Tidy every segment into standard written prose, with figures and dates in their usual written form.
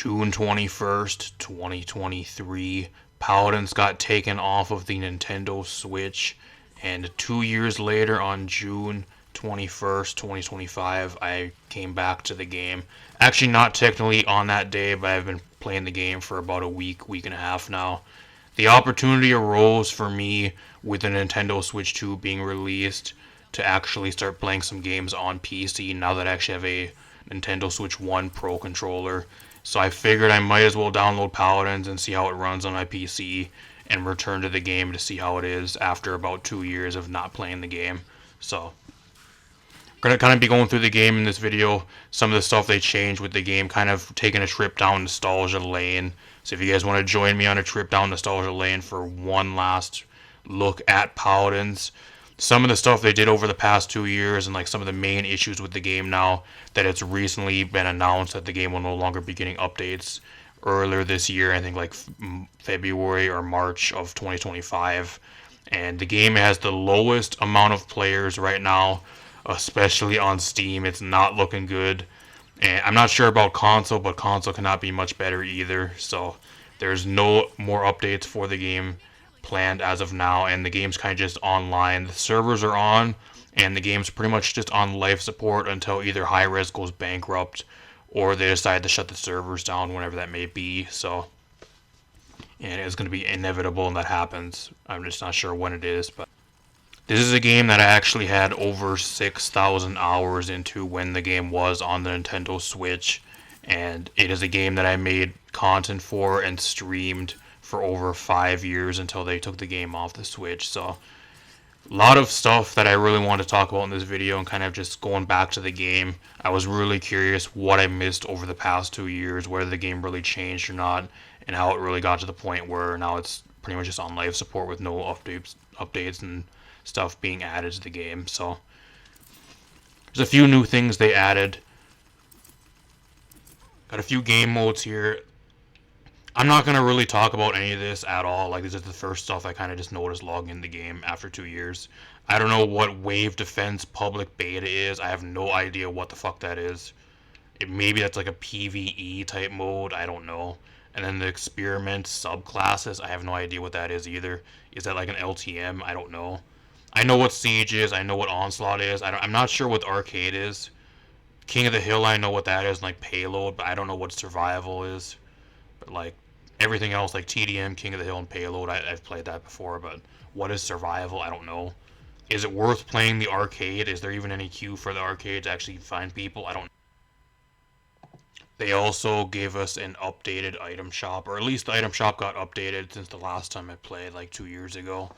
June 21st, 2023, Paladins got taken off of the Nintendo Switch, and 2 years later, on June 21st, 2025, I came back to the game. Actually, not technically on that day, but I've been playing the game for about a week and a half now. The opportunity arose for me with the Nintendo Switch 2 being released to actually start playing some games on PC now that I actually have a Nintendo Switch 1 Pro controller. So I figured I might as well download Paladins and see how it runs on my PC and return to the game to see how it is after about 2 years of not playing the game. So I'm going to kind of be going through the game in this video, some of the stuff they changed with the game, kind of taking a trip down nostalgia lane. So if you guys want to join me on a trip down nostalgia lane for one last look at Paladins, some of the stuff they did over the past 2 years and like some of the main issues with the game now that it's recently been announced that the game will no longer be getting updates earlier this year, I think like February or March of 2025. And the game has the lowest amount of players right now, especially on Steam. It's not looking good. And I'm not sure about console, but console cannot be much better either. So there's no more updates for the game planned as of now, and the game's kind of just online. The servers are on, and the game's pretty much just on life support until either Hi-Rez goes bankrupt or they decide to shut the servers down, whenever that may be. So, and it's going to be inevitable when that happens. I'm just not sure when it is, but this is a game that I actually had over 6,000 hours into when the game was on the Nintendo Switch, and it is a game that I made content for and streamed for over 5 years until they took the game off the Switch. So a lot of stuff that I really want to talk about in this video, and kind of just going back to the game. I was really curious what I missed over the past 2 years, whether the game really changed or not, and how it really got to the point where now it's pretty much just on life support with no updates and stuff being added to the game. So there's a few new things they added. Got a few game modes here. I'm not going to really talk about any of this at all. Like, this is the first stuff I kind of just noticed logging in the game after 2 years. I don't know what Wave Defense Public Beta is. I have no idea what the fuck that is. Maybe that's like a PvE type mode. I don't know. And then the Experiment subclasses. I have no idea what that is either. Is that like an LTM? I don't know. I know what Siege is. I know what Onslaught is. I'm not sure what Arcade is. King of the Hill, I know what that is. Like Payload, but I don't know what Survival is. But like everything else, like TDM, King of the Hill, and Payload, I've played that before. But what is Survival? I don't know. Is it worth playing the arcade? Is there even any queue for the arcade to actually find people? I don't know. They also gave us an updated item shop, or at least the item shop got updated since the last time I played, like 2 years ago.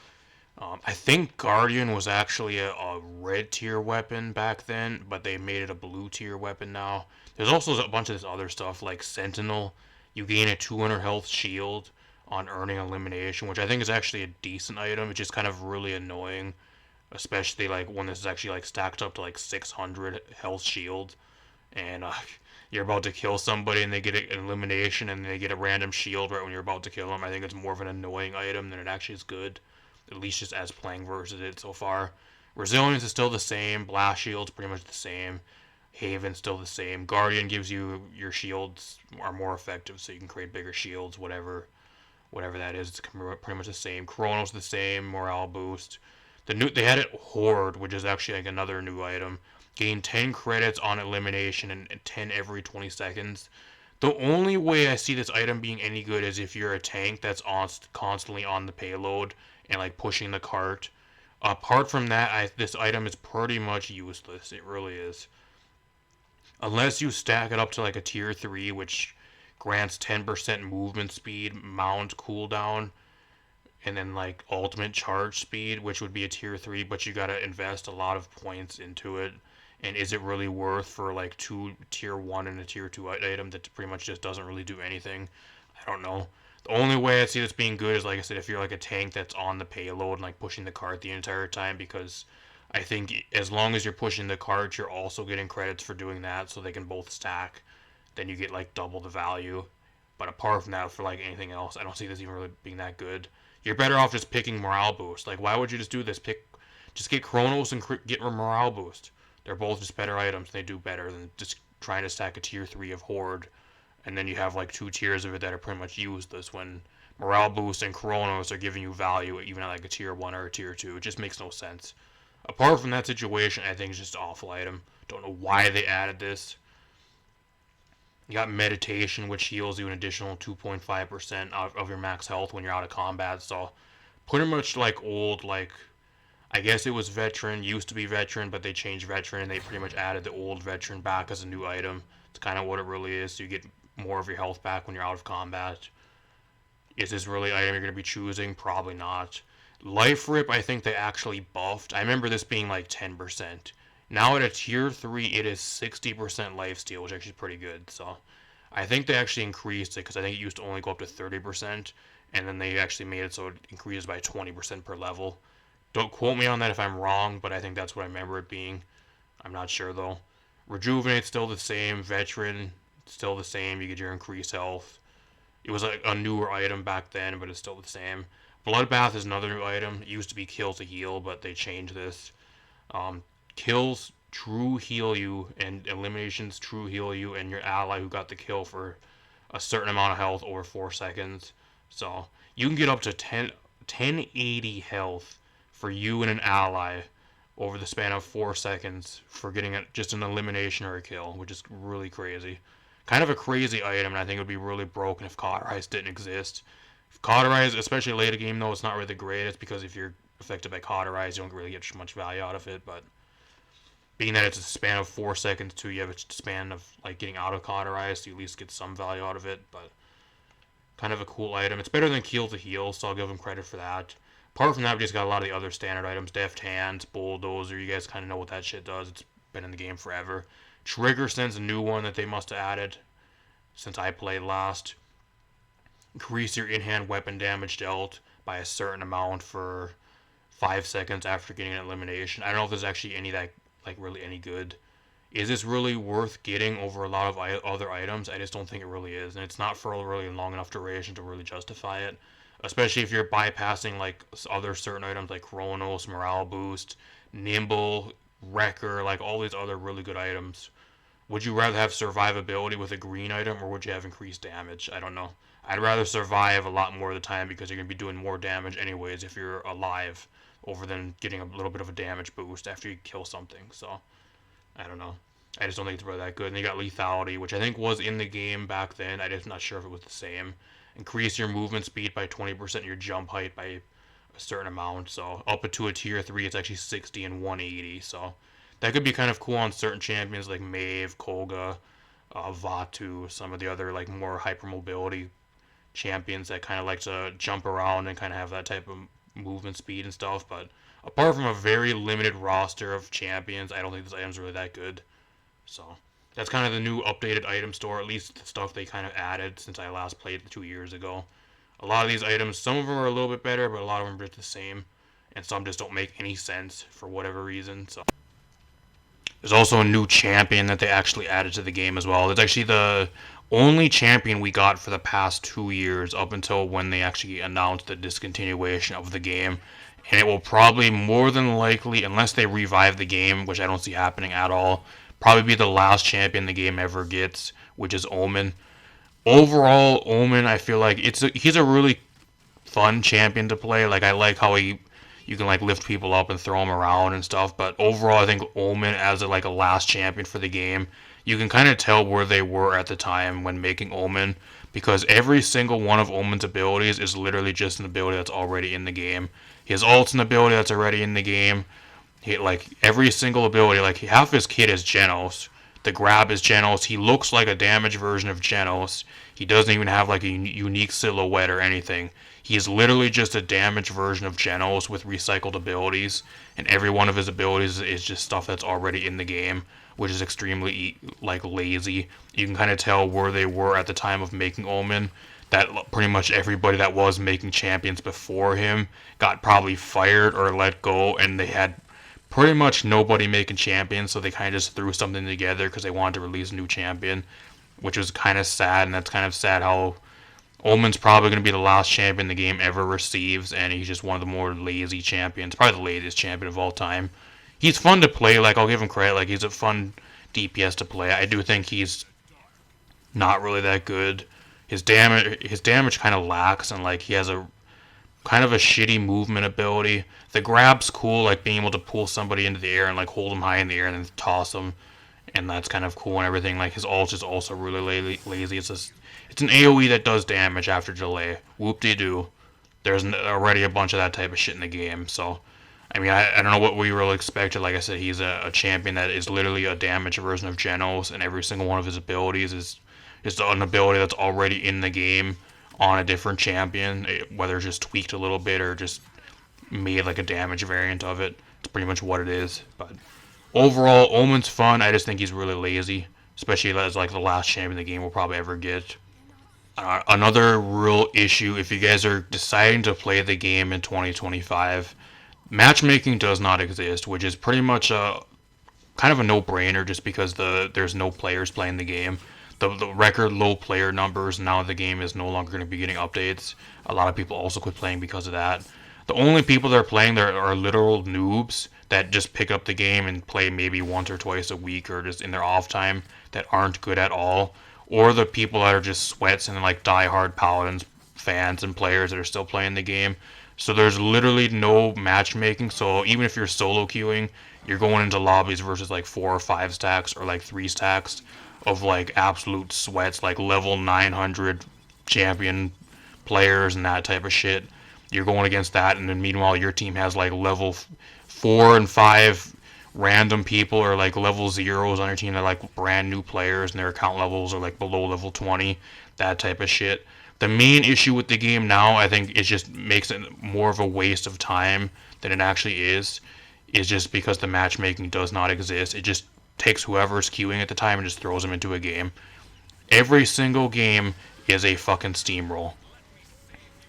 I think Guardian was actually a red tier weapon back then, but they made it a blue tier weapon now. There's also a bunch of this other stuff, like Sentinel. You gain a 200 health shield on earning elimination, which I think is actually a decent item. It's just kind of really annoying, especially like when this is actually like stacked up to like 600 health shield, and you're about to kill somebody and they get an elimination and they get a random shield right when you're about to kill them. I think it's more of an annoying item than it actually is good, at least just as playing versus it so far. Resilience is still the same. Blast shield's pretty much the same. Haven's still the same. Guardian gives you your shields are more effective, so you can create bigger shields, whatever that is. It's pretty much the same. Chrono's the same. Morale boost. They had it Horde, which is actually like another new item. Gain 10 credits on elimination and 10 every 20 seconds. The only way I see this item being any good is if you're a tank that's constantly on the payload and like pushing the cart. Apart from that, this item is pretty much useless. It really is. Unless you stack it up to like a tier 3, which grants 10% movement speed, mount cooldown, and then like ultimate charge speed, which would be a tier 3, but you gotta invest a lot of points into it. And is it really worth for like two tier 1 and a tier 2 item that pretty much just doesn't really do anything? I don't know. The only way I see this being good is, like I said, if you're like a tank that's on the payload and like pushing the cart the entire time, because I think as long as you're pushing the cart, you're also getting credits for doing that, so they can both stack. Then you get like double the value. But apart from that, for like anything else, I don't see this even really being that good. You're better off just picking morale boost. Like, why would you just do this? Just get Chronos and get morale boost. They're both just better items. They do better than just trying to stack a tier 3 of Horde and then you have like 2 tiers of it that are pretty much useless when morale boost and Chronos are giving you value even at like a tier 1 or a tier 2. It just makes no sense. Apart from that situation, I think it's just an awful item. Don't know why they added this. You got meditation, which heals you an additional 2.5% of your max health when you're out of combat. So pretty much like old, like I guess it was veteran, used to be veteran, but they changed veteran and they pretty much added the old veteran back as a new item. It's kind of what it really is. So you get more of your health back when you're out of combat. Is this really the item you're going to be choosing? Probably not. Life Rip, I think they actually buffed. I remember this being like 10%. Now at a tier 3, it is 60% lifesteal, which is actually pretty good. So I think they actually increased it because I think it used to only go up to 30%, and then they actually made it so it increases by 20% per level. Don't quote me on that if I'm wrong, but I think that's what I remember it being. I'm not sure though. Rejuvenate still the same. Veteran still the same. You get your increased health. It was like a newer item back then, but it's still the same. Bloodbath is another new item. It used to be kill to heal, but they changed this. Kills true heal you, and eliminations true heal you, and your ally who got the kill for a certain amount of health over 4 seconds. So you can get up to 1080 health for you and an ally over the span of 4 seconds for getting just an elimination or a kill, which is really crazy. Kind of a crazy item, and I think it would be really broken if Cauterize didn't exist. If Cauterize, especially late game though, it's not really the greatest because if you're affected by Cauterize, you don't really get much value out of it, but being that it's a span of 4 seconds too, you have a span of like getting out of Cauterize, so you at least get some value out of it, but kind of a cool item. It's better than Kill to Heal, so I'll give them credit for that. Apart from that, we just got a lot of the other standard items. Deft Hands, Bulldozer, you guys kind of know what that shit does. It's been in the game forever. Trigger Sense, a new one that they must have added since I played last. Increase your in-hand weapon damage dealt by a certain amount for 5 seconds after getting an elimination. I don't know if there's actually any that, like, really any good. Is this really worth getting over a lot of other items? I just don't think it really is, and it's not for a really long enough duration to really justify it. Especially if you're bypassing like other certain items like Chronos, Morale Boost, Nimble, Wrecker, like all these other really good items. Would you rather have survivability with a green item, or would you have increased damage? I don't know. I'd rather survive a lot more of the time because you're going to be doing more damage anyways if you're alive, over than getting a little bit of a damage boost after you kill something. So, I don't know. I just don't think it's really that good. And you got Lethality, which I think was in the game back then. I'm just not sure if it was the same. Increase your movement speed by 20%, your jump height by a certain amount. So up to a tier 3, it's actually 60 and 180. So that could be kind of cool on certain champions like Maeve, Koga, Vatu, some of the other like more hypermobility champions that kind of like to jump around and kind of have that type of movement speed and stuff. But apart from a very limited roster of champions, I don't think this item's really that good. So that's kind of the new updated item store, at least the stuff they kind of added since I last played 2 years ago. A lot of these items, some of them are a little bit better, but a lot of them are just the same, and some just don't make any sense for whatever reason. So there's also a new champion that they actually added to the game as well. It's actually the only champion we got for the past 2 years up until when they actually announced the discontinuation of the game. And it will probably more than likely, unless they revive the game, which I don't see happening at all, probably be the last champion the game ever gets, which is Omen. Overall, Omen, I feel like he's a really fun champion to play. Like I like how you can like lift people up and throw them around and stuff. But overall, I think Omen as like a last champion for the game, you can kind of tell where they were at the time when making Omen, because every single one of Omen's abilities is literally just an ability that's already in the game. His ult's an ability that's already in the game. He, like, every single ability, like, half his kit is Genos. The grab is Genos. He looks like a damaged version of Genos. He doesn't even have, like, a unique silhouette or anything. He is literally just a damaged version of Genos with recycled abilities. And every one of his abilities is just stuff that's already in the game, which is extremely, like, lazy. You can kind of tell where they were at the time of making Omen. That pretty much everybody that was making champions before him got probably fired or let go, and they had pretty much nobody making champions, so they kind of just threw something together because they wanted to release a new champion, which was kind of sad. And that's kind of sad how Omen's probably going to be the last champion the game ever receives, and he's just one of the more lazy champions, probably the laziest champion of all time. He's fun to play, like, I'll give him credit, like, he's a fun DPS to play. I do think he's not really that good. His damage kind of lacks, and like he has a kind of a shitty movement ability. The grab's cool, like being able to pull somebody into the air and like hold them high in the air and then toss them, and that's kind of cool and everything. Like his ult is also really lazy. It's an AOE that does damage after delay. Whoop de doo. There's already a bunch of that type of shit in the game, so I mean, I don't know what we really expected. Like I said, he's a champion that is literally a damage version of Genos, and every single one of his abilities is just an ability that's already in the game on a different champion, whether it's just tweaked a little bit or just made like a damage variant of it. It's pretty much what it is. But overall, Omen's fun. I just think he's really lazy, especially as like the last champion the game will probably ever get. Another real issue, if you guys are deciding to play the game in 2025, matchmaking does not exist, which is pretty much a kind of a no-brainer just because there's no players playing the game. The record low player numbers, now the game is no longer going to be getting updates. A lot of people also quit playing because of that. The only people that are playing there are literal noobs that just pick up the game and play maybe once or twice a week or just in their off time that aren't good at all. Or the people that are just sweats and like die-hard Paladins fans and players that are still playing the game. So there's literally no matchmaking. So even if you're solo queuing, you're going into lobbies versus like 4 or 5 stacks or like 3 stacks of like absolute sweats, like level 900 champion players and that type of shit. You're going against that, and then meanwhile your team has like level 4 and 5 random people or like level zeros on your team that are like brand new players and their account levels are like below level 20, that type of shit. The main issue with the game now, I think, it just makes it more of a waste of time than it actually is just because the matchmaking does not exist. It just takes whoever's queuing at the time and just throws them into a game. Every single game is a fucking steamroll.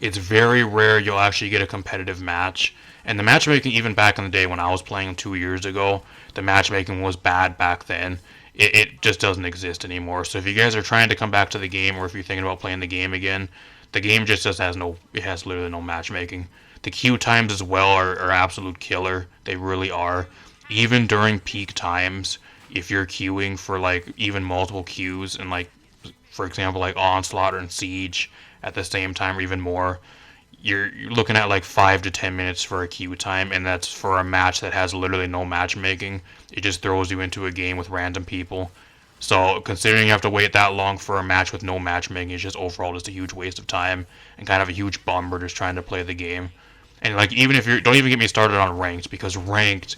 It's very rare you'll actually get a competitive match. And the matchmaking, even back in the day when I was playing 2 years ago, the matchmaking was bad back then. It just doesn't exist anymore. So if you guys are trying to come back to the game, or if you're thinking about playing the game again, the game just has no, it has literally no matchmaking. The queue times as well are absolute killer. They really are. Even during peak times, if you're queuing for like even multiple queues and like, for example, like Onslaught and Siege at the same time or even more, you're looking at like 5 to 10 minutes for a queue time, and that's for a match that has literally no matchmaking. It just throws you into a game with random people. So considering you have to wait that long for a match with no matchmaking, it's just overall just a huge waste of time and kind of a huge bummer just trying to play the game. And like even if you're, don't even get me started on ranked, because ranked,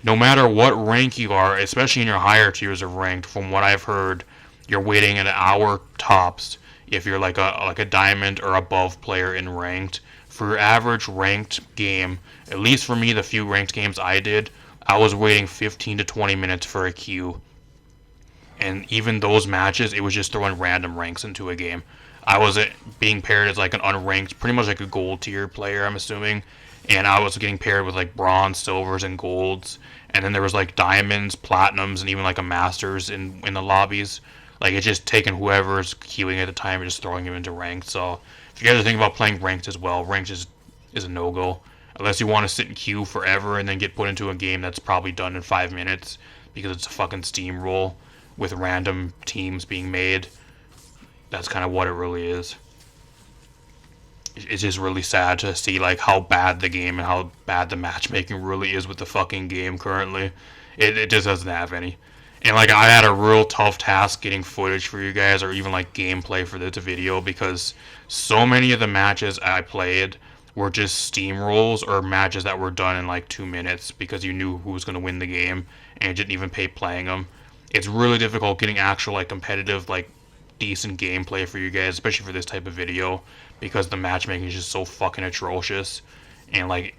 no matter what rank you are, especially in your higher tiers of ranked, from what I've heard, you're waiting an hour tops if you're like a diamond or above player in ranked. For your average ranked game, at least for me, the few ranked games I did, I was waiting 15 to 20 minutes for a queue. And even those matches, it was just throwing random ranks into a game. I was being paired as like an unranked, pretty much like a gold tier player, I'm assuming. And I was getting paired with like bronze, silvers, and golds. And then there was like diamonds, platinums, and even like a masters in the lobbies. Like it's just taking whoever's queuing at the time and just throwing him into ranked. So if you guys are thinking about playing ranked as well, ranked is a no-go. Unless you want to sit in queue forever and then get put into a game that's probably done in 5 minutes because it's a fucking steamroll with random teams being made. That's kind of what it really is. It's just really sad to see like how bad the game and how bad the matchmaking really is with the fucking game currently. It just doesn't have any. And like I had a real tough task getting footage for you guys, or even like gameplay for this video, because so many of the matches I played were just steamrolls or matches that were done in like 2 minutes because you knew who was going to win the game and you didn't even pay playing them. It's really difficult getting actual like competitive, like decent gameplay for you guys, especially for this type of video, because the matchmaking is just so fucking atrocious. And like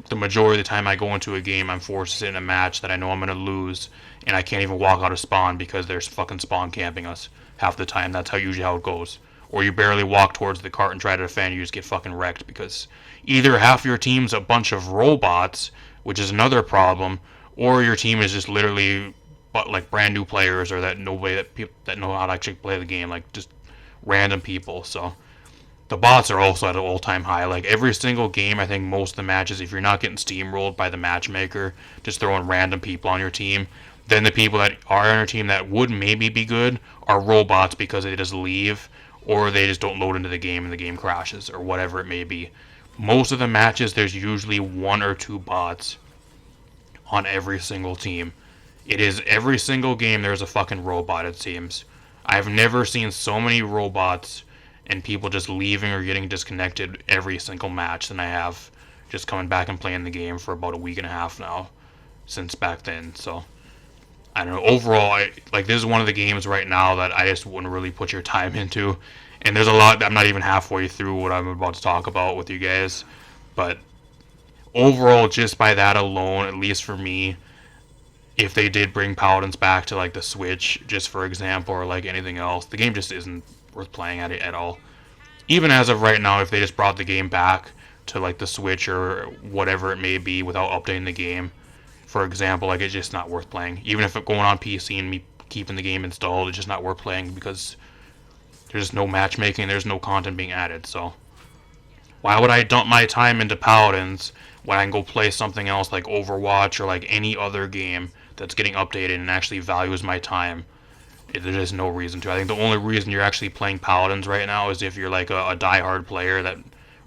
the majority of the time I go into a game, I'm forced to sit in a match that I know I'm going to lose, and I can't even walk out of spawn because there's fucking spawn camping us half the time. That's usually how it goes. Or you barely walk towards the cart and try to defend, you just get fucking wrecked because either half your team's a bunch of robots, which is another problem, or your team is just literally but like brand new players, or that nobody that people that know how to actually play the game, like just random people. So the bots are also at an all-time high. Like every single game, I think most of the matches, if you're not getting steamrolled by the matchmaker, just throwing random people on your team, Then the people that are on our team that would maybe be good are robots because they just leave or they just don't load into the game and the game crashes or whatever it may be. Most of the matches, there's usually one or two bots on every single team. It is every single game there's a fucking robot, it seems. I've never seen so many robots and people just leaving or getting disconnected every single match than I have just coming back and playing the game for about a week and a half now since back then. So I don't know. Overall, this is one of the games right now that I just wouldn't really put your time into. And there's a lot. I'm not even halfway through what I'm about to talk about with you guys, but overall, just by that alone, at least for me, if they did bring Paladins back to like the Switch, just for example, or like anything else, the game just isn't worth playing at it at all. Even as of right now, if they just brought the game back to like the Switch or whatever it may be without updating the game, for example, like it's just not worth playing. Even if it going on PC and me keeping the game installed, it's just not worth playing because there's no matchmaking, there's no content being added. So why would I dump my time into Paladins when I can go play something else like Overwatch or like any other game that's getting updated and actually values my time? There's just no reason to. I think the only reason you're actually playing Paladins right now is if you're like a diehard player that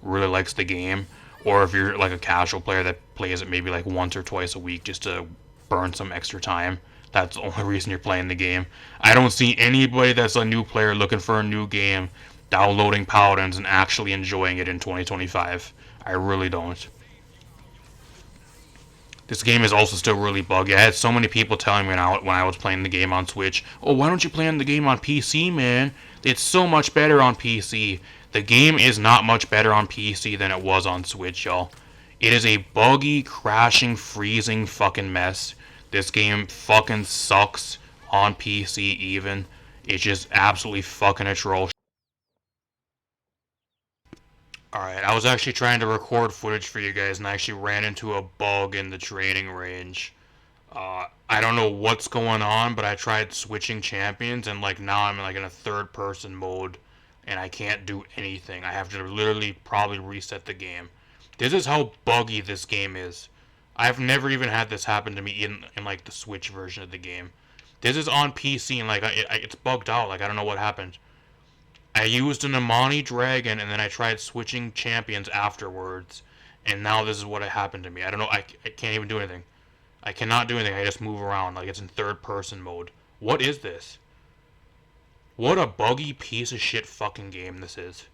really likes the game, or if you're like a casual player that plays it maybe like once or twice a week just to burn some extra time. That's the only reason you're playing the game. I don't see anybody that's a new player looking for a new game downloading Paladins and actually enjoying it in 2025. I really don't. This game is also still really buggy. I had so many people telling me when I was playing the game on Switch, "Oh, why don't you play the game on PC, man? It's so much better on PC." The game is not much better on PC than it was on Switch, y'all. It is a buggy, crashing, freezing fucking mess. This game fucking sucks on PC even. It's just absolutely fucking atrocious. Alright, I was actually trying to record footage for you guys and I actually ran into a bug in the training range. I don't know what's going on, but I tried switching champions and like now I'm like in a third person mode and I can't do anything. I have to literally probably reset the game. This is how buggy this game is. I've never even had this happen to me in like the Switch version of the game. This is on PC and like it's bugged out. Like I don't know what happened. I used an Amani Dragon and then I tried switching champions afterwards, and now this is what happened to me. I don't know. I can't even do anything. I cannot do anything. I just move around like it's in third person mode. What is this? What a buggy piece of shit fucking game this is.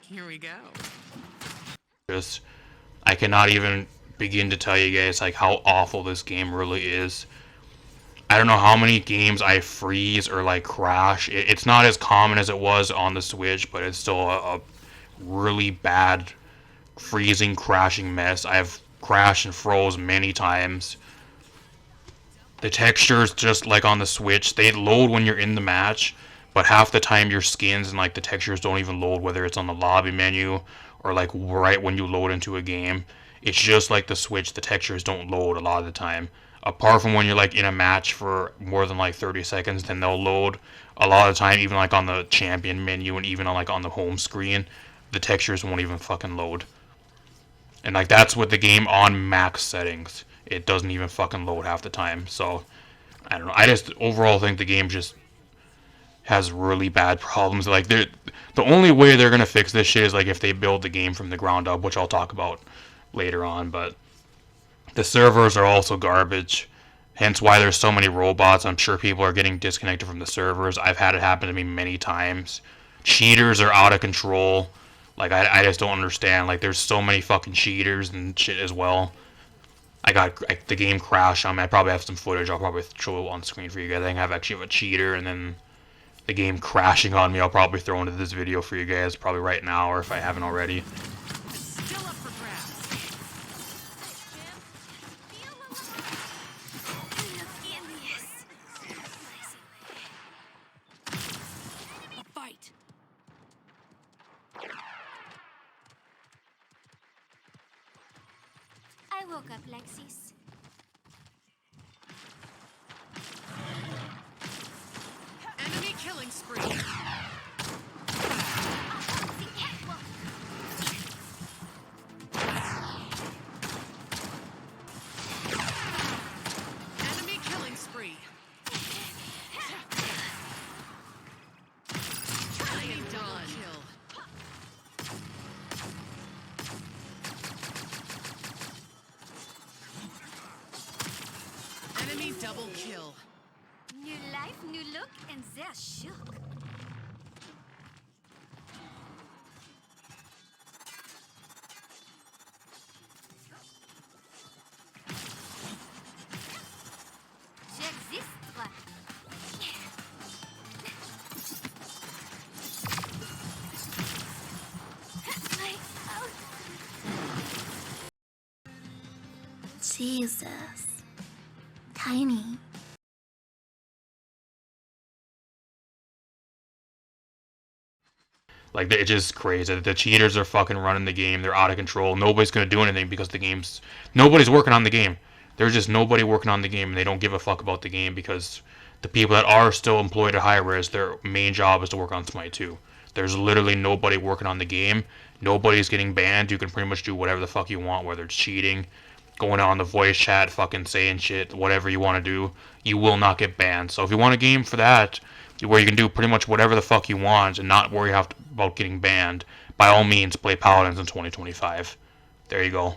Here we go. Just, I cannot even begin to tell you guys like how awful this game really is. I don't know how many games I freeze or like crash. It's not as common as it was on the Switch, but it's still a really bad freezing, crashing mess. I've crashed and froze many times. The textures, just like on the Switch, they load when you're in the match, but half the time your skins and like the textures don't even load, whether it's on the lobby menu or like right when you load into a game. It's just like the Switch, the textures don't load a lot of the time. Apart from when you're like in a match for more than like 30 seconds, then they'll load a lot of the time, even like on the champion menu and even on like on the home screen. the textures won't even fucking load. And like that's with the game on max settings. It doesn't even fucking load half the time. So I don't know. I just overall think the game just has really bad problems. Like the only way they're gonna fix this shit is like if they build the game from the ground up, which I'll talk about later on. But the servers are also garbage. Hence why there's so many robots. I'm sure people are getting disconnected from the servers. I've had it happen to me many times. Cheaters are out of control. Like, I just don't understand. Like, there's so many fucking cheaters and shit as well. The game crashed on me. I probably have some footage. I'll probably show it on screen for you guys. I think I actually have a cheater, and then the game crashing on me. I'll probably throw into this video for you guys, probably right now, or if I haven't already. I woke up, Lexis. Enemy killing spree. Enemy killing spree. Enemy double kill. Enemy double kill. New life, new look, and they're shook. J'existe. Jesus. Tiny. Like, it's just crazy. The cheaters are fucking running the game. They're out of control. Nobody's gonna do anything because nobody's working on the game. There's just nobody working on the game, and they don't give a fuck about the game because the people that are still employed at Hi-Rez, their main job is to work on Smite 2. There's literally nobody working on the game. Nobody's getting banned. You can pretty much do whatever the fuck you want, whether it's cheating, going on the voice chat, fucking saying shit, whatever you want to do. You will not get banned. So if you want a game for that, where you can do pretty much whatever the fuck you want and not worry about getting banned, by all means, play Paladins in 2025. There you go.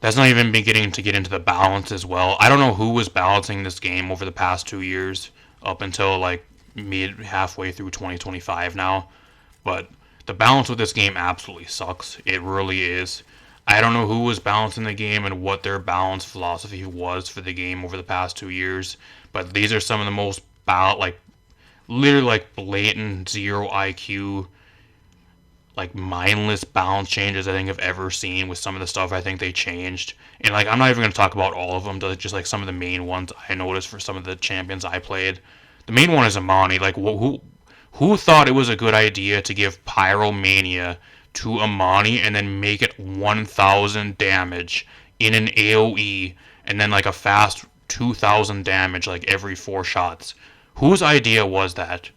That's not even beginning to get into the balance as well. I don't know who was balancing this game over the past 2 years, up until like halfway through 2025 now. But the balance with this game absolutely sucks. It really is. I don't know who was balancing the game and what their balance philosophy was for the game over the past 2 years, but these are some of the most literally like blatant zero IQ, like mindless balance changes I think I've ever seen with some of the stuff I think they changed. And like, I'm not even going to talk about all of them, just like some of the main ones I noticed for some of the champions I played. The main one is Amani. Like, who thought it was a good idea to give Pyromania to Amani and then make it 1000 damage in an AoE and then like a fast 2000 damage like every 4 shots? Whose idea was that?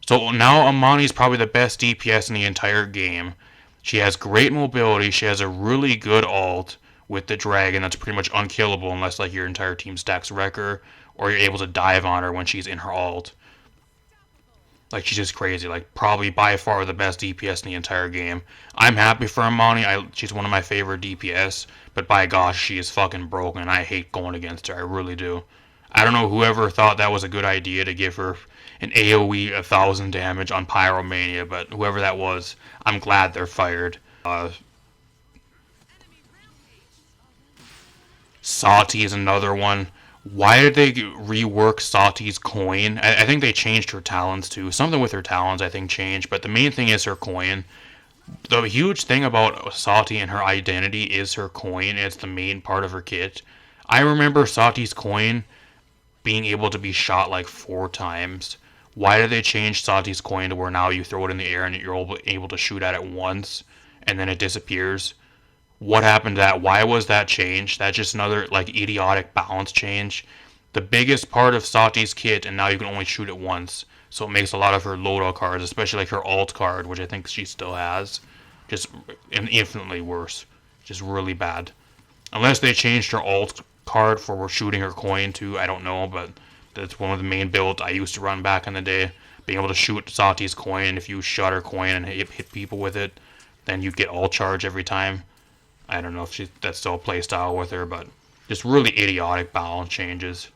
So now Amani's probably the best DPS in the entire game. She has great mobility. She has a really good ult with the dragon that's pretty much unkillable unless like your entire team stacks Wrecker or you're able to dive on her when she's in her ult. Like, she's just crazy. Like, probably by far the best DPS in the entire game. I'm happy for Amani. She's one of my favorite DPS. But by gosh, she is fucking broken. I hate going against her. I really do. I don't know whoever thought that was a good idea to give her an AoE 1000 damage on Pyromania. But whoever that was, I'm glad they're fired. Sati is another one. Why did they rework Sati's coin? I think they changed her talents too. Something with her talents I think changed, but the main thing is her coin. The huge thing about Sati and her identity is her coin. It's the main part of her kit. I remember Sati's coin being able to be shot like 4 times. Why did they change Sati's coin to where now you throw it in the air and you're able to shoot at it once and then it disappears? What happened to that? Why was that changed? That's just another like idiotic balance change. The biggest part of Sati's kit, and now you can only shoot it once. So it makes a lot of her loadout cards, especially like her alt card, which I think she still has, just infinitely worse. Just really bad. Unless they changed her alt card for shooting her coin too, I don't know, but that's one of the main builds I used to run back in the day. Being able to shoot Sati's coin, if you shot her coin and hit people with it, then you get alt charge every time. I don't know if that's still a playstyle with her, but just really idiotic balance changes.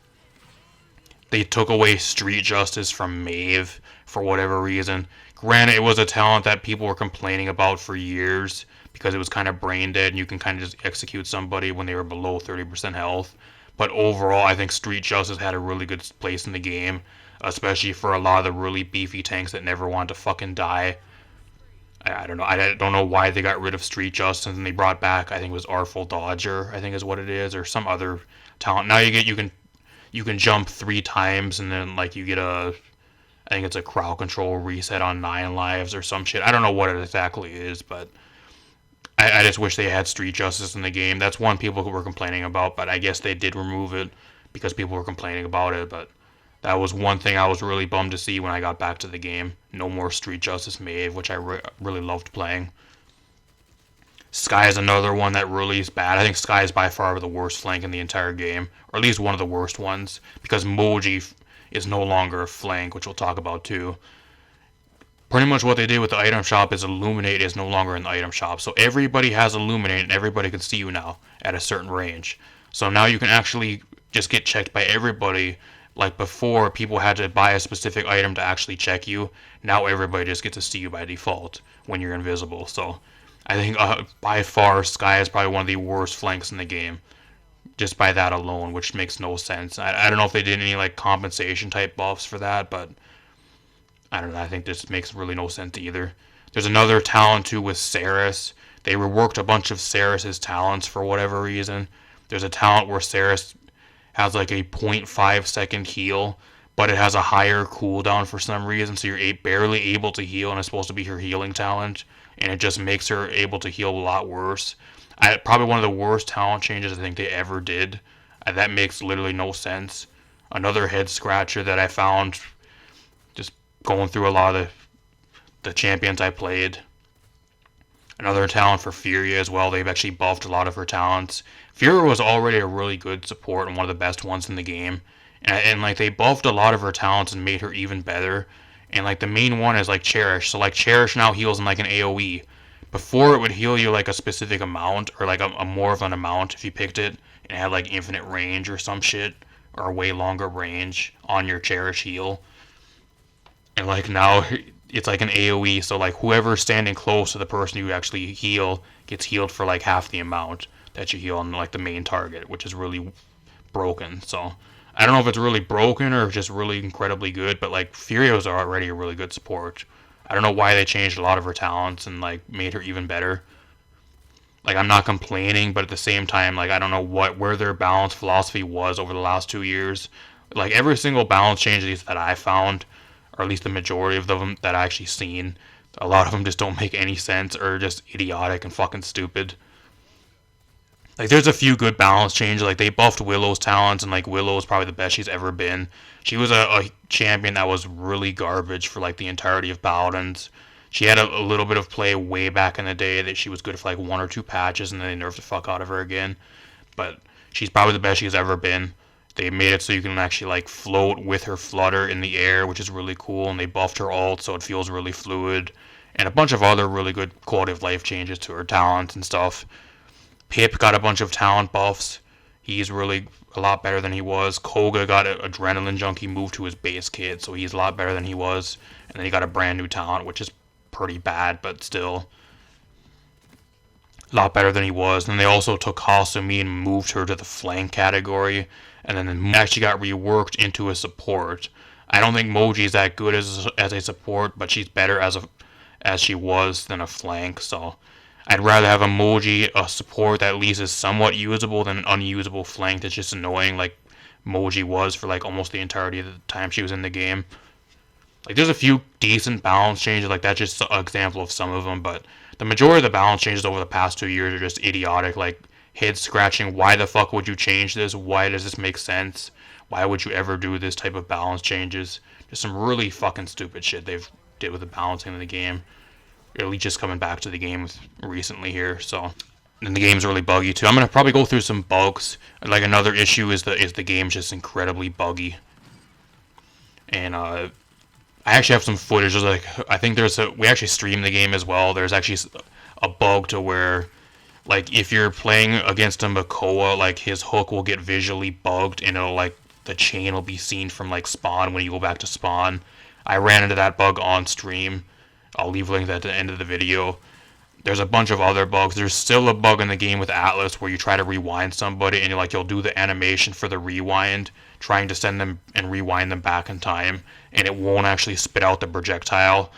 They took away Street Justice from Maeve for whatever reason. Granted, it was a talent that people were complaining about for years because it was kind of brain dead and you can kind of just execute somebody when they were below 30% health. But overall, I think Street Justice had a really good place in the game, especially for a lot of the really beefy tanks that never wanted to fucking die. I don't know. I don't know why they got rid of Street Justice and they brought back, I think it was Artful Dodger, I think is what it is, or some other talent. Now you can jump 3 times and then like you get I think it's a crowd control reset on 9 lives or some shit. I don't know what it exactly is, but I just wish they had Street Justice in the game. That's one people were complaining about, but I guess they did remove it because people were complaining about it. But that was one thing I was really bummed to see when I got back to the game. No more Street Justice Maeve, which I really loved playing. Sky is another one that really is bad. I think Sky is by far the worst flank in the entire game, or at least one of the worst ones, because Moji is no longer a flank, which we'll talk about too. Pretty much what they did with the item shop is Illuminate is no longer in the item shop. So everybody has Illuminate and everybody can see you now at a certain range. So now you can actually just get checked by everybody. Like before, people had to buy a specific item to actually check you. Now everybody just gets to see you by default when you're invisible. So I think by far Sky is probably one of the worst flanks in the game. Just by that alone, which makes no sense. I don't know if they did any like compensation type buffs for that, but I don't know. I think this makes really no sense either. There's another talent too with Saris. They reworked a bunch of Saris's talents for whatever reason. There's a talent where Saris has like a 0.5 second heal, but it has a higher cooldown for some reason, so you're barely able to heal, and it's supposed to be her healing talent, and it just makes her able to heal a lot worse. Probably one of the worst talent changes I think they ever did. That makes literally no sense. Another head scratcher that I found just going through a lot of the champions I played. Another talent for Furia as well. They've actually buffed a lot of her talents. Furia was already a really good support and one of the best ones in the game. And like they buffed a lot of her talents and made her even better. And like the main one is like Cherish. So like Cherish now heals in like an AoE. Before it would heal you like a specific amount or like a more of an amount if you picked it and it had like infinite range or some shit or a way longer range on your Cherish heal. And like now it's like an AoE, so like whoever's standing close to the person you actually heal gets healed for like half the amount that you heal on like the main target, which is really broken. So I don't know if it's really broken or just really incredibly good, but like Furio's are already a really good support. I don't know why they changed a lot of her talents and like made her even better. Like I'm not complaining, but at the same time, like I don't know where their balance philosophy was over the last 2 years. Like every single balance change that I found, or at least the majority of them that I actually seen, a lot of them just don't make any sense or just idiotic and fucking stupid. Like there's a few good balance changes. Like they buffed Willow's talents, and like Willow is probably the best she's ever been. She was a champion that was really garbage for like the entirety of Paladins. She had a little bit of play way back in the day that she was good for like 1 or 2 patches, and then they nerfed the fuck out of her again. But she's probably the best she's ever been. They made it so you can actually like float with her flutter in the air, which is really cool, and they buffed her ult so it feels really fluid, and a bunch of other really good quality of life changes to her talents and stuff. Pip got a bunch of talent buffs. He's really a lot better than he was. Koga got an Adrenaline Junkie moved to his base kit, so he's a lot better than he was. And then he got a brand new talent, which is pretty bad, but still a lot better than he was. And they also took Hasumi and moved her to the flank category, and then actually got reworked into a support. I don't think Moji is that good as a support, but she's better as she was than a flank, so I'd rather have a support that at least is somewhat usable than an unusable flank that's just annoying like Moji was for like almost the entirety of the time she was in the game. Like there's a few decent balance changes, like that's just an example of some of them, but the majority of the balance changes over the past 2 years are just idiotic, like head scratching. Why the fuck would you change this? Why does this make sense? Why would you ever do this type of balance changes? Just some really fucking stupid shit they've did with the balancing of the game. Really just coming back to the game recently here, so. And the game's really buggy too. I'm gonna probably go through some bugs. Like another issue is the game's just incredibly buggy. And I actually have some footage. There's like I think we actually stream the game as well. There's actually a bug to where like if you're playing against a Makoa, like his hook will get visually bugged and it'll like the chain will be seen from like spawn when you go back to spawn. I ran into that bug on stream. I'll leave a link at the end of the video. There's a bunch of other bugs. There's still a bug in the game with Atlas where you try to rewind somebody and you'll do the animation for the rewind, trying to send them and rewind them back in time, and it won't actually spit out the projectile.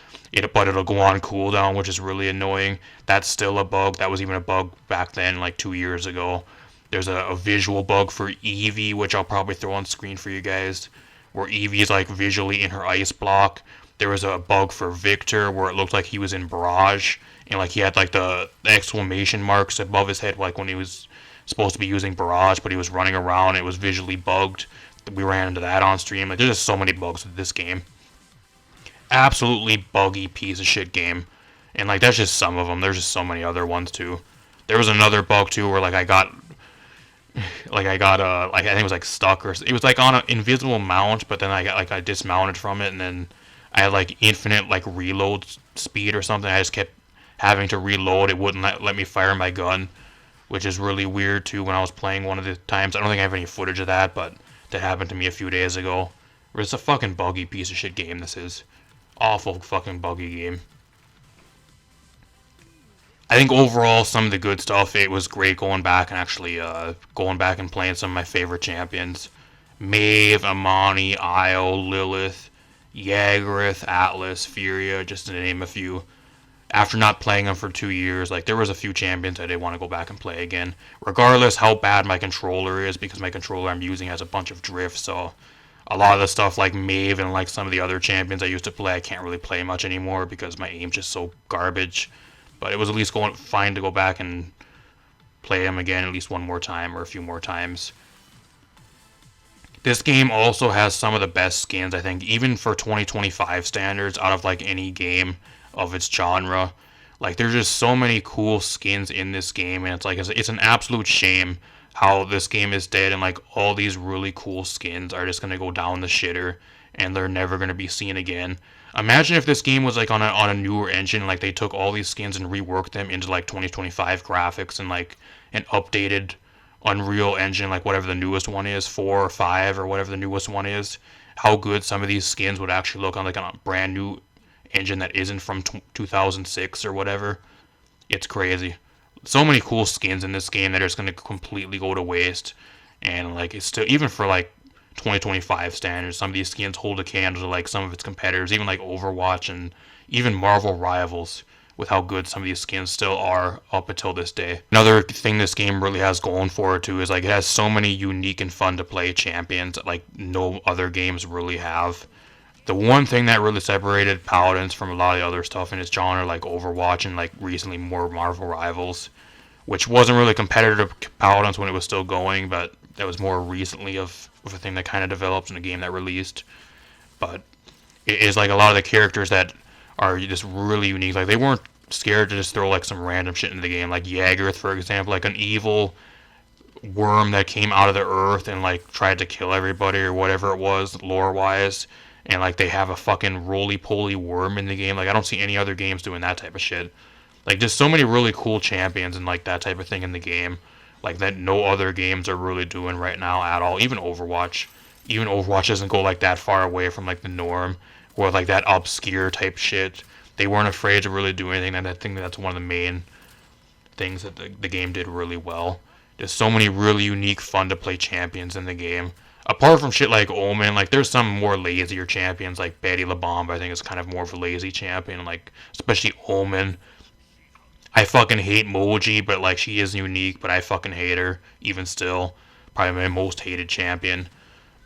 But it'll go on cooldown, which is really annoying. That's still a bug. That was even a bug back then, like 2 years ago. There's a visual bug for Eevee, which I'll probably throw on screen for you guys, where Eevee is like visually in her ice block. There was a bug for Victor where it looked like he was in Barrage, and like he had like the exclamation marks above his head, like when he was supposed to be using Barrage, but he was running around. It was visually bugged. We ran into that on stream. Like there's just so many bugs with this game. Absolutely buggy piece of shit game, and like that's just some of them. There's just so many other ones too. There was another bug too where like I got like I think it was like stuck, or it was like on an invisible mount, but then I dismounted from it, and then I had like infinite like reload speed or something. I just kept having to reload. It wouldn't let me fire my gun, which is really weird too. When I was playing one of the times, I don't think I have any footage of that, but that happened to me a few days ago. It's a fucking buggy piece of shit game. This is awful fucking buggy game. I think overall some of the good stuff, it was great going back and actually going back and playing some of my favorite champions. Maeve, Amani, Io, Lilith, Yagruth, Atlas, Furia, just to name a few. After not playing them for 2 years, like there was a few champions I did want to go back and play again. Regardless how bad my controller is, because my controller I'm using has a bunch of drift, so a lot of the stuff like Maeve and like some of the other champions I used to play, I can't really play much anymore because my aim's just so garbage. But it was at least fine to go back and play them again at least one more time or a few more times. This game also has some of the best skins, I think, even for 2025 standards, out of like any game of its genre. Like there's just so many cool skins in this game, and it's an absolute shame how this game is dead, and like all these really cool skins are just gonna go down the shitter and they're never gonna be seen again. Imagine if this game was like on a newer engine, like they took all these skins and reworked them into like 2025 graphics and like an updated Unreal Engine, like whatever the newest one is, 4 or 5 or whatever the newest one is. How good some of these skins would actually look on like a brand new engine that isn't from 2006 or whatever. It's crazy. So many cool skins in this game that are just gonna completely go to waste, and like it's still, even for like 2025 standards, some of these skins hold a candle to like some of its competitors, even like Overwatch and even Marvel Rivals, with how good some of these skins still are up until this day. Another thing this game really has going for it too is like it has so many unique and fun to play champions that like no other games really have. The one thing that really separated Paladins from a lot of the other stuff in its genre, like Overwatch and like recently more Marvel Rivals, which wasn't really competitive to Paladins when it was still going, but that was more recently of a thing that kind of developed in a game that released. But it is like a lot of the characters that are just really unique. Like they weren't scared to just throw like some random shit into the game. Like Yagruth, for example, like an evil worm that came out of the earth and like tried to kill everybody or whatever it was, lore wise. And like they have a fucking roly-poly worm in the game. Like I don't see any other games doing that type of shit. Like just so many really cool champions and like that type of thing in the game, like that no other games are really doing right now at all. Even Overwatch doesn't go like that far away from like the norm, or like that obscure type shit. They weren't afraid to really do anything, and I think that's one of the main things that the game did really well. There's so many really unique, fun to play champions in the game. Apart from shit like Omen, like there's some more lazier champions, like Betty LaBomb, I think is kind of more of a lazy champion, like especially Omen. I fucking hate Moji, but like she is unique, but I fucking hate her, even still. Probably my most hated champion.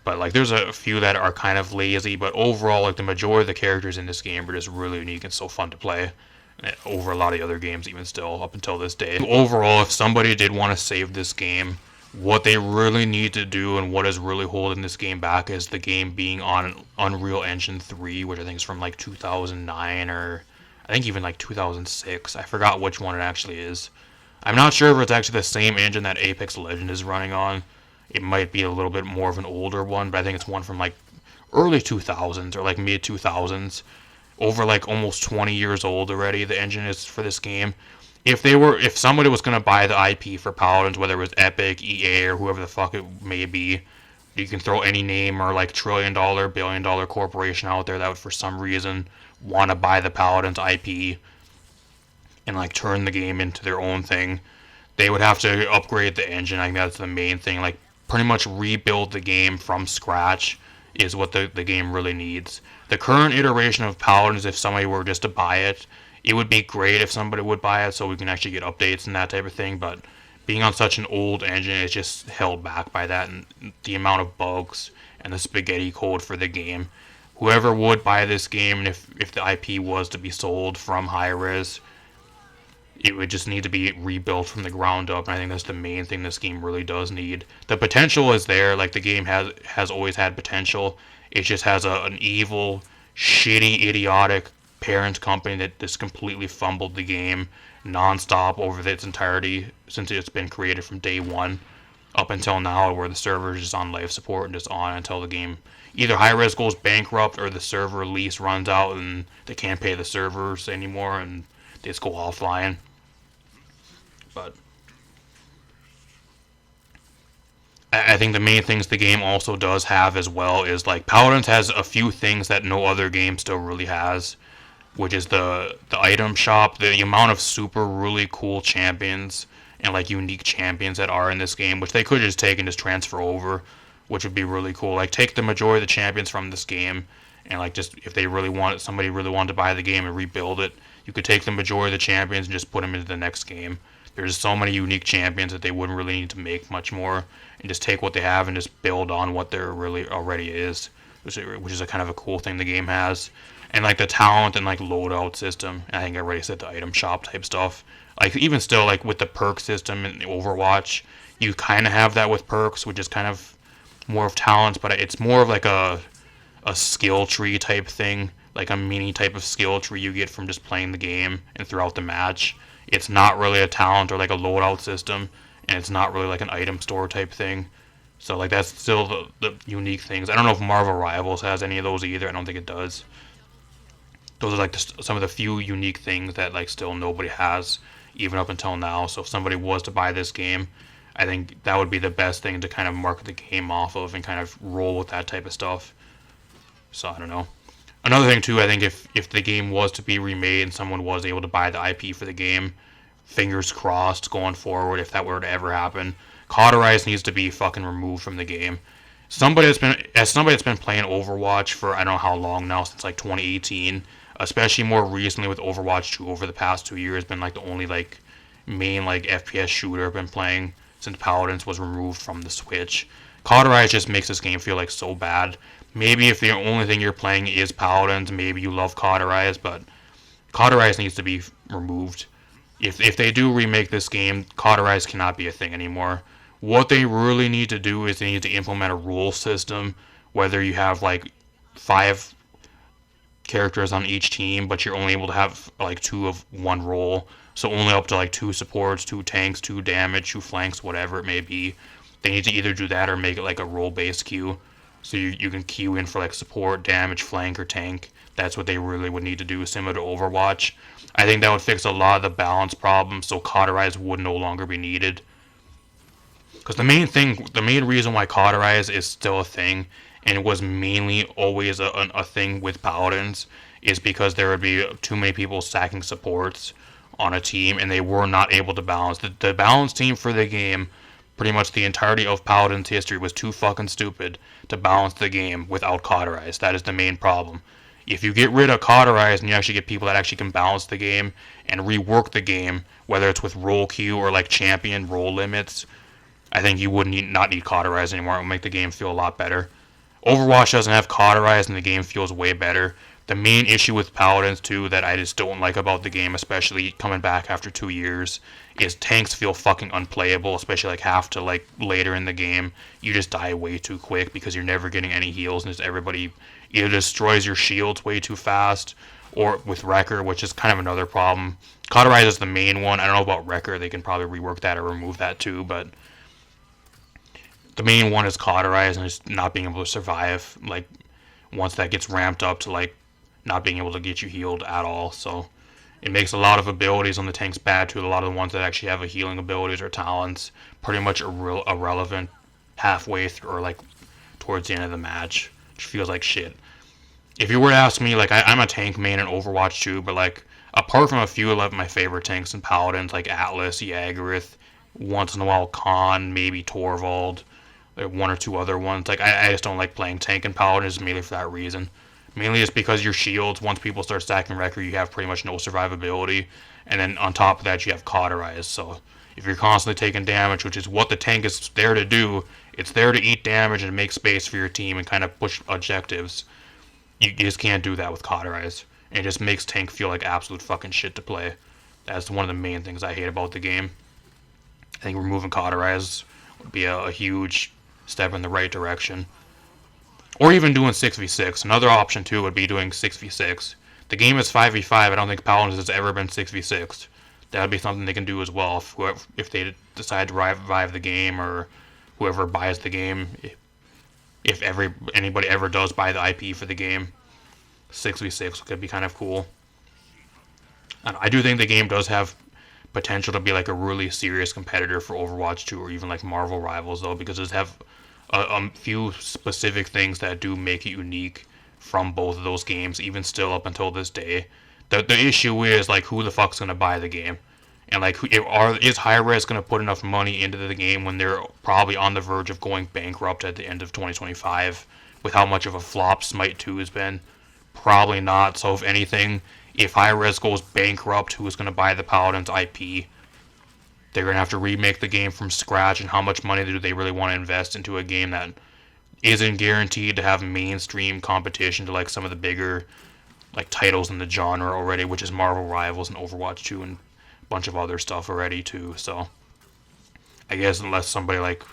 But like there's a few that are kind of lazy, but overall like the majority of the characters in this game are just really unique and so fun to play. over a lot of the other games even still up until this day. Overall, if somebody did want to save this game, what they really need to do and what is really holding this game back is the game being on Unreal Engine 3, which I think is from like 2009 or I think even like 2006. I forgot which one it actually is. I'm not sure if it's actually the same engine that Apex Legends is running on. It might be a little bit more of an older one, but I think it's one from like early 2000s or like mid 2000s. Over like almost 20 years old already. The engine is for this game. If somebody was gonna buy the IP for Paladins, whether it was Epic, EA, or whoever the fuck it may be, you can throw any name or like $1 trillion, $1 billion corporation out there that would for some reason want to buy the Paladins IP and like turn the game into their own thing. They would have to upgrade the engine. I think that's the main thing. Like pretty much rebuild the game from scratch is what the game really needs. The current iteration of Paladins, if somebody were just to buy it, it would be great if somebody would buy it so we can actually get updates and that type of thing, but being on such an old engine is just held back by that and the amount of bugs and the spaghetti code for the game. Whoever would buy this game, and if the IP was to be sold from Hi-Rez, it would just need to be rebuilt from the ground up, and I think that's the main thing this game really does need. The potential is there, like the game has always had potential. It just has an evil, shitty, idiotic parent company that just completely fumbled the game non-stop over its entirety since it's been created from day one up until now, where the server is just on life support and just on until the game either Hi-Rez goes bankrupt or the server lease runs out and they can't pay the servers anymore and they just go offline. But I think the main things the game also does have as well is like Paladins has a few things that no other game still really has, which is the item shop, the amount of super really cool champions and like unique champions that are in this game, which they could just take and just transfer over, which would be really cool. Like take the majority of the champions from this game and like just if they really want somebody really wanted to buy the game and rebuild it, you could take the majority of the champions and just put them into the next game. There's so many unique champions that they wouldn't really need to make much more and just take what they have and just build on what there really already is, which is a kind of a cool thing the game has. And like the talent and like loadout system, I think I already said the item shop type stuff. Like even still like with the perk system in Overwatch, you kind of have that with perks, which is kind of more of talents, but it's more of like a skill tree type thing, like a mini type of skill tree you get from just playing the game and throughout the match. It's not really a talent or like a loadout system, and it's not really like an item store type thing. So like that's still the unique things. I don't know if Marvel Rivals has any of those either. I don't think it does. Those are like some of the few unique things that like still nobody has even up until now. So if somebody was to buy this game, I think that would be the best thing to kind of market the game off of and kind of roll with that type of stuff. So I don't know. Another thing too, I think if the game was to be remade and someone was able to buy the IP for the game, fingers crossed going forward, if that were to ever happen, Cauterize needs to be fucking removed from the game. Somebody that's been playing Overwatch for I don't know how long now, since like 2018, especially more recently with Overwatch 2 over the past 2 years, been like the only like main like FPS shooter I've been playing since Paladins was removed from the Switch. Cauterize just makes this game feel like so bad. Maybe if the only thing you're playing is Paladins, maybe you love Cauterize, but Cauterize needs to be removed. If they do remake this game, Cauterize cannot be a thing anymore. What they really need to do is they need to implement a rule system, whether you have like 5 characters on each team, but you're only able to have like 2 of one role. So only up to like 2 supports, 2 tanks, 2 damage, 2 flanks, whatever it may be. They need to either do that or make it like a role-based queue. So you can queue in for like support, damage, flank, or tank. That's what they really would need to do, similar to Overwatch. I think that would fix a lot of the balance problems, so Cauterize would no longer be needed. Because the main reason why Cauterize is still a thing, and it was mainly always a thing with Paladins, is because there would be too many people stacking supports on a team, and they were not able to balance. The balance team for the game, pretty much the entirety of Paladins history, was too fucking stupid to balance the game without Cauterize. That is the main problem. If you get rid of Cauterize and you actually get people that actually can balance the game and rework the game, whether it's with role queue or like champion role limits, I think you would not need Cauterize anymore. It would make the game feel a lot better. Overwatch doesn't have Cauterize and the game feels way better. The main issue with Paladins too that I just don't like about the game, especially coming back after 2 years, is tanks feel fucking unplayable, especially like half to like later in the game. You just die way too quick because you're never getting any heals, and just everybody either destroys your shields way too fast, or with Wrecker, which is kind of another problem. Cauterize is the main one. I don't know about Wrecker; they can probably rework that or remove that too, but the main one is Cauterize and just not being able to survive. Like once that gets ramped up to like not being able to get you healed at all. So it makes a lot of abilities on the tanks bad too. A lot of the ones that actually have a healing abilities or talents pretty much irrelevant halfway through or like towards the end of the match, which feels like shit. If you were to ask me, like I'm a tank main in Overwatch 2, but like apart from a few of my favorite tanks and paladins like Atlas, Yaggoth, once in a while Khan, maybe Torvald, like one or two other ones. Like I just don't like playing tank and paladins mainly for that reason. Mainly it's because your shields, once people start stacking Wrecker, you have pretty much no survivability. And then on top of that, you have Cauterize. So if you're constantly taking damage, which is what the tank is there to do, it's there to eat damage and make space for your team and kind of push objectives. You just can't do that with Cauterize. And it just makes tank feel like absolute fucking shit to play. That's one of the main things I hate about the game. I think removing Cauterize would be a huge step in the right direction. Or even doing 6v6. Another option too would be doing 6v6. The game is 5v5. I don't think Paladins has ever been 6v6. That would be something they can do as well if they decide to revive the game or whoever buys the game. If anybody ever does buy the IP for the game, 6v6 could be kind of cool. And I do think the game does have potential to be like a really serious competitor for Overwatch 2 or even like Marvel Rivals though, because it have a few specific things that do make it unique from both of those games, even still up until this day. The issue is like who the fuck's gonna buy the game, and like is Hi-Rez gonna put enough money into the game when they're probably on the verge of going bankrupt at the end of 2025 with how much of a flop Smite 2 has been? Probably not. So if anything, if Hi-Rez goes bankrupt, who's gonna buy the Paladins IP? They're going to have to remake the game from scratch, and how much money do they really want to invest into a game that isn't guaranteed to have mainstream competition to like some of the bigger like titles in the genre already, which is Marvel Rivals and Overwatch 2 and a bunch of other stuff already too. So I guess unless somebody like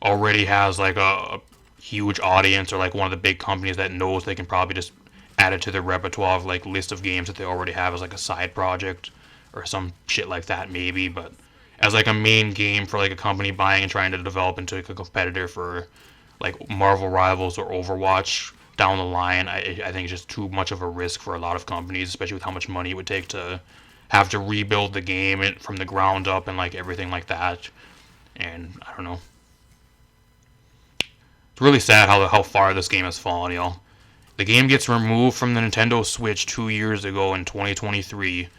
already has like a huge audience or like one of the big companies that knows they can probably just add it to their repertoire of like list of games that they already have as like a side project or some shit like that maybe, but as like a main game for like a company buying and trying to develop into like a competitor for like Marvel Rivals or Overwatch down the line, I think it's just too much of a risk for a lot of companies, especially with how much money it would take to have to rebuild the game from the ground up and like everything like that. And I don't know. It's really sad how far this game has fallen, y'all. The game gets removed from the Nintendo Switch 2 years ago in 2023.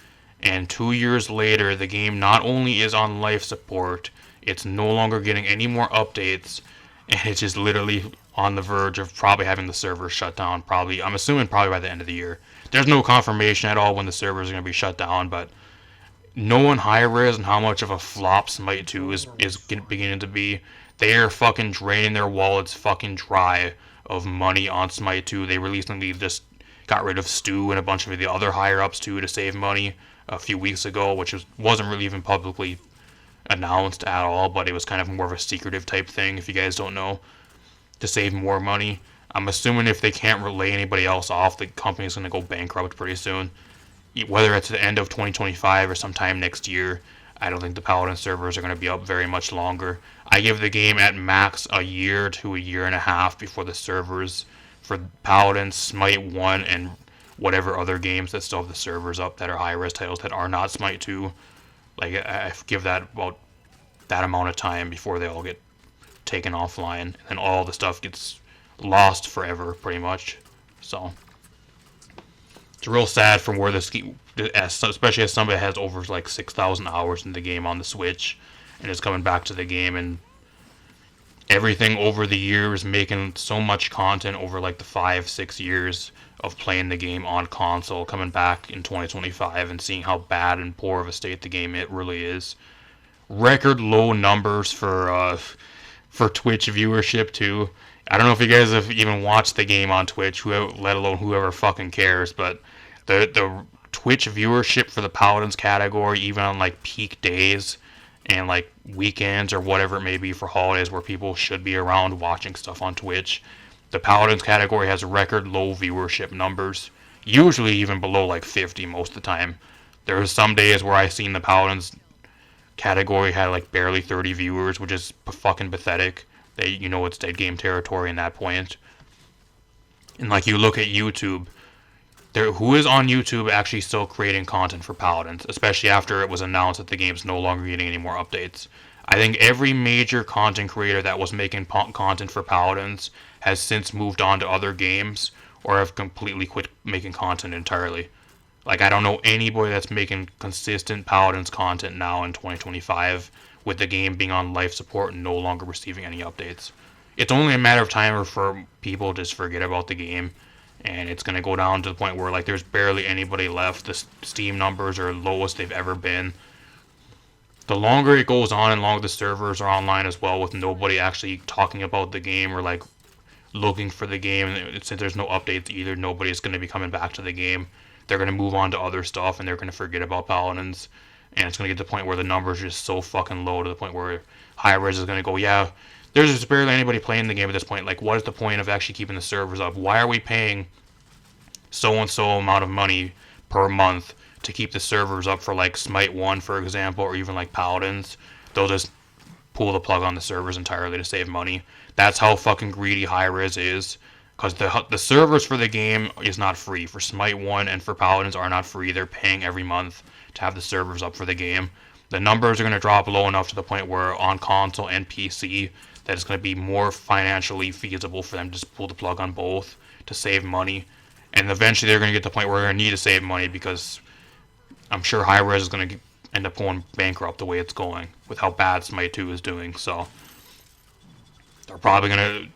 And 2 years later, the game not only is on life support, it's no longer getting any more updates, and it's just literally on the verge of probably having the servers shut down. Probably, I'm assuming probably by the end of the year. There's no confirmation at all when the servers are going to be shut down, but knowing Hi-Rez and how much of a flop Smite 2 is beginning to be, they are fucking draining their wallets fucking dry of money on Smite 2. They recently just got rid of Stu and a bunch of the other higher-ups too to save money a few weeks ago, which wasn't really even publicly announced at all, but it was kind of more of a secretive type thing, if you guys don't know, to save more money. I'm assuming if they can't relay anybody else off, the company's going to go bankrupt pretty soon. Whether it's the end of 2025 or sometime next year, I don't think the Paladin servers are going to be up very much longer. I give the game at max a year to a year and a half before the servers for Paladin, Smite 1, and whatever other games that still have the servers up that are Hi-Rez titles that are not Smite 2. Like, I give that about that amount of time before they all get taken offline, and then all the stuff gets lost forever, pretty much. So it's real sad from where this, especially as somebody that has over like 6,000 hours in the game on the Switch, and is coming back to the game, and everything over the years, making so much content over like the 5-6 years of playing the game on console, coming back in 2025 and seeing how bad and poor of a state the game it really is. Record low numbers for Twitch viewership too. I don't know if you guys have even watched the game on Twitch, let alone whoever fucking cares, but the Twitch viewership for the Paladins category, even on like peak days and like weekends or whatever it may be for holidays where people should be around watching stuff on Twitch, the Paladins category has record low viewership numbers, usually even below like 50 most of the time. There are some days where I've seen the Paladins category had like barely 30 viewers, which is fucking pathetic. It's dead game territory in that point. And like you look at YouTube, who is on YouTube actually still creating content for Paladins, especially after it was announced that the game's no longer getting any more updates. I think every major content creator that was making content for Paladins has since moved on to other games or have completely quit making content entirely. Like, I don't know anybody that's making consistent Paladins content now in 2025 with the game being on life support and no longer receiving any updates. It's only a matter of time for people to just forget about the game, and it's going to go down to the point where like there's barely anybody left. The Steam numbers are lowest they've ever been. The longer it goes on and longer the servers are online as well with nobody actually talking about the game or like looking for the game, and since there's no updates either, nobody's going to be coming back to the game. They're going to move on to other stuff and they're going to forget about Paladins, and it's going to get to the point where the numbers are just so fucking low to the point where Hi-Rez is going to go, yeah, there's just barely anybody playing the game at this point. Like, what is the point of actually keeping the servers up? Why are we paying so and so amount of money per month to keep the servers up for like Smite 1, for example, or even like Paladins? They'll just pull the plug on the servers entirely to save money. That's how fucking greedy Hi-Rez is. Because the servers for the game is not free. For Smite 1 and for Paladins are not free. They're paying every month to have the servers up for the game. The numbers are going to drop low enough to the point where on console and PC that it's going to be more financially feasible for them to just pull the plug on both to save money. And eventually they're going to get to the point where they're going to need to save money because I'm sure Hi-Rez is going to end up going bankrupt the way it's going with how bad Smite 2 is doing. So they're probably going to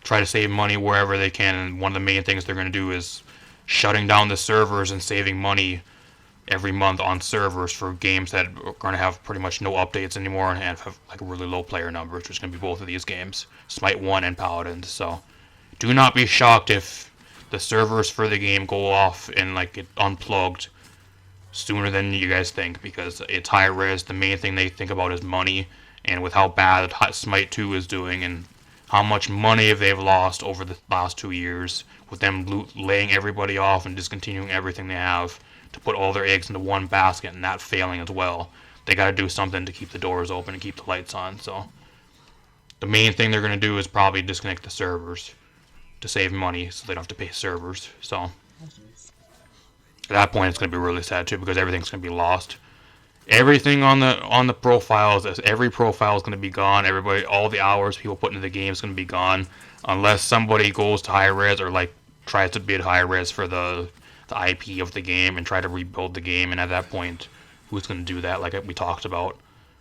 try to save money wherever they can, and one of the main things they're going to do is shutting down the servers and saving money every month on servers for games that are going to have pretty much no updates anymore and have like really low player numbers, which is going to be both of these games, Smite 1 and Paladins. So do not be shocked if the servers for the game go off and like get unplugged sooner than you guys think, because it's Hi-Rez. The main thing they think about is money, and with how bad Smite 2 is doing and how much money they've lost over the last 2 years with them laying everybody off and discontinuing everything they have to put all their eggs into one basket and that failing as well. They got to do something to keep the doors open and keep the lights on. So the main thing they're going to do is probably disconnect the servers to save money so they don't have to pay servers. So at that point it's going to be really sad too, because everything's going to be lost. Everything on the profiles, every profile is going to be gone. Everybody, all the hours people put into the game is going to be gone, unless somebody goes to Hi-Rez or like tries to bid Hi-Rez for the IP of the game and try to rebuild the game. And at that point, who's going to do that? Like we talked about,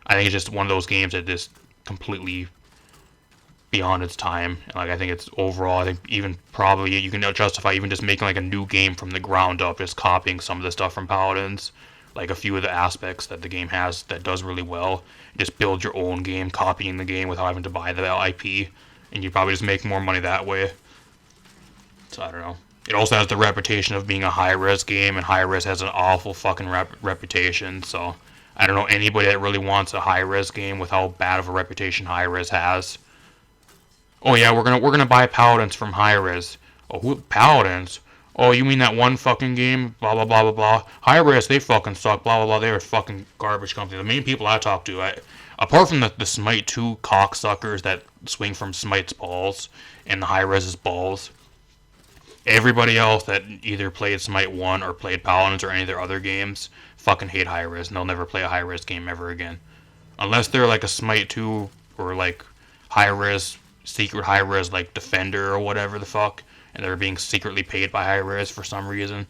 I think it's just one of those games that is completely beyond its time. Like I think it's overall, I think even probably you can justify even just making like a new game from the ground up, just copying some of the stuff from Paladins. Like a few of the aspects that the game has that does really well. Just build your own game, copying the game without having to buy the IP, and you probably just make more money that way. So I don't know. It also has the reputation of being a Hi-Rez game, and Hi-Rez has an awful fucking reputation. So I don't know anybody that really wants a Hi-Rez game with how bad of a reputation Hi-Rez has. Oh yeah, we're gonna buy Paladins from Hi-Rez. Oh, who Paladins? Oh, you mean that one fucking game? Blah, blah, blah, blah, blah. Hi-Rez, they fucking suck. Blah, blah, blah. They're a fucking garbage company. The main people I talk to, apart from the Smite 2 cocksuckers that swing from Smite's balls and the Hi-Rez's balls, everybody else that either played Smite 1 or played Paladins or any of their other games fucking hate Hi-Rez, and they'll never play a Hi-Rez game ever again. Unless they're like a Smite 2 or like Hi-Rez, secret Hi-Rez like Defender or whatever the fuck, and they're being secretly paid by Hi-Rez for some reason.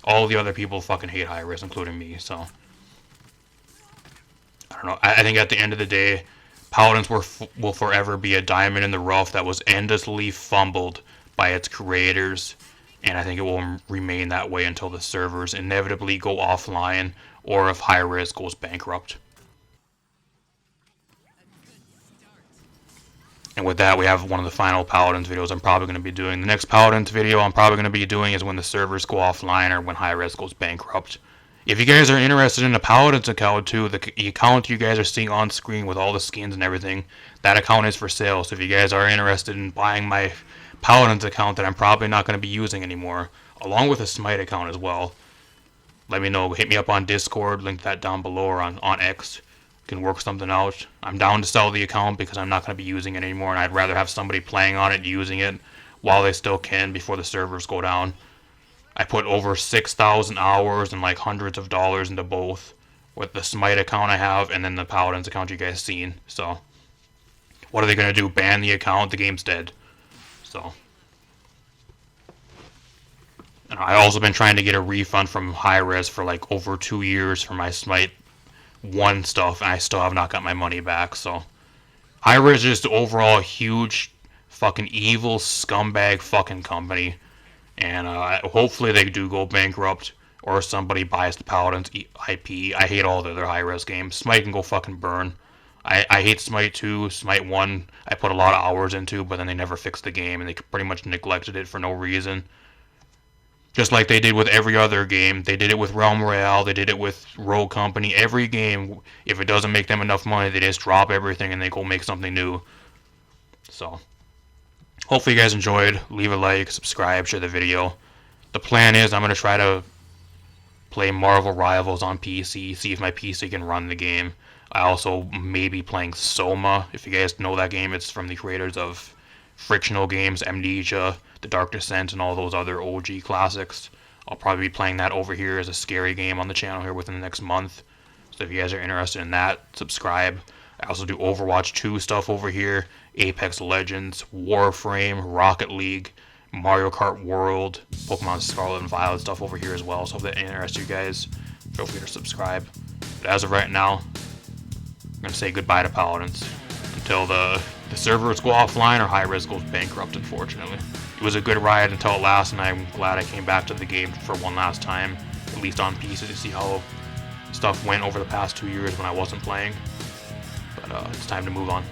All the other people fucking hate Hi-Rez, including me, so I don't know. I think at the end of the day, Paladins will forever be a diamond in the rough that was endlessly fumbled by its creators, and I think it will remain that way until the servers inevitably go offline or if Hi-Rez goes bankrupt. And with that, we have one of the final Paladins videos I'm probably going to be doing. The next Paladins video I'm probably going to be doing is when the servers go offline or when Hi-Rez goes bankrupt. If you guys are interested in a Paladins account too, the account you guys are seeing on screen with all the skins and everything, that account is for sale. So if you guys are interested in buying my Paladins account that I'm probably not going to be using anymore, along with a Smite account as well, let me know. Hit me up on Discord, link that down below, or on X. Can work something out. I'm down to sell the account because I'm not going to be using it anymore, and I'd rather have somebody playing on it, using it while they still can before the servers go down. I put over 6,000 hours and like hundreds of dollars into both, with the Smite account I have and then the Paladins account you guys seen. So what are they going to do? Ban the account? The game's dead. So and I also been trying to get a refund from Hi-Rez for like over 2 years for my Smite 1 stuff, and I still have not got my money back. So Hi-Rez is just overall a huge fucking evil scumbag fucking company, and hopefully they do go bankrupt or somebody buys the Paladins IP. I hate all the other Hi-Rez games. Smite can go fucking burn. I hate Smite 2. Smite 1 I put a lot of hours into, but then they never fixed the game and they pretty much neglected it for no reason. Just like they did with every other game. They did it with Realm Royale, they did it with Rogue Company. Every game, if it doesn't make them enough money, they just drop everything and they go make something new. So, hopefully you guys enjoyed. Leave a like, subscribe, share the video. The plan is I'm going to try to play Marvel Rivals on PC, see if my PC can run the game. I also may be playing Soma. If you guys know that game, it's from the creators of Frictional Games, Amnesia, The Dark Descent, and all those other OG classics. I'll probably be playing that over here as a scary game on the channel here within the next month. So if you guys are interested in that, subscribe. I also do Overwatch 2 stuff over here, Apex Legends, Warframe, Rocket League, Mario Kart World, Pokemon Scarlet and Violet stuff over here as well. So if that interests you guys, feel free to subscribe. But as of right now, I'm going to say goodbye to Paladins until the servers go offline or Hi-Rez goes bankrupt, unfortunately. It was a good ride until it lasted, and I'm glad I came back to the game for one last time, at least on PC, to see how stuff went over the past 2 years when I wasn't playing. But it's time to move on.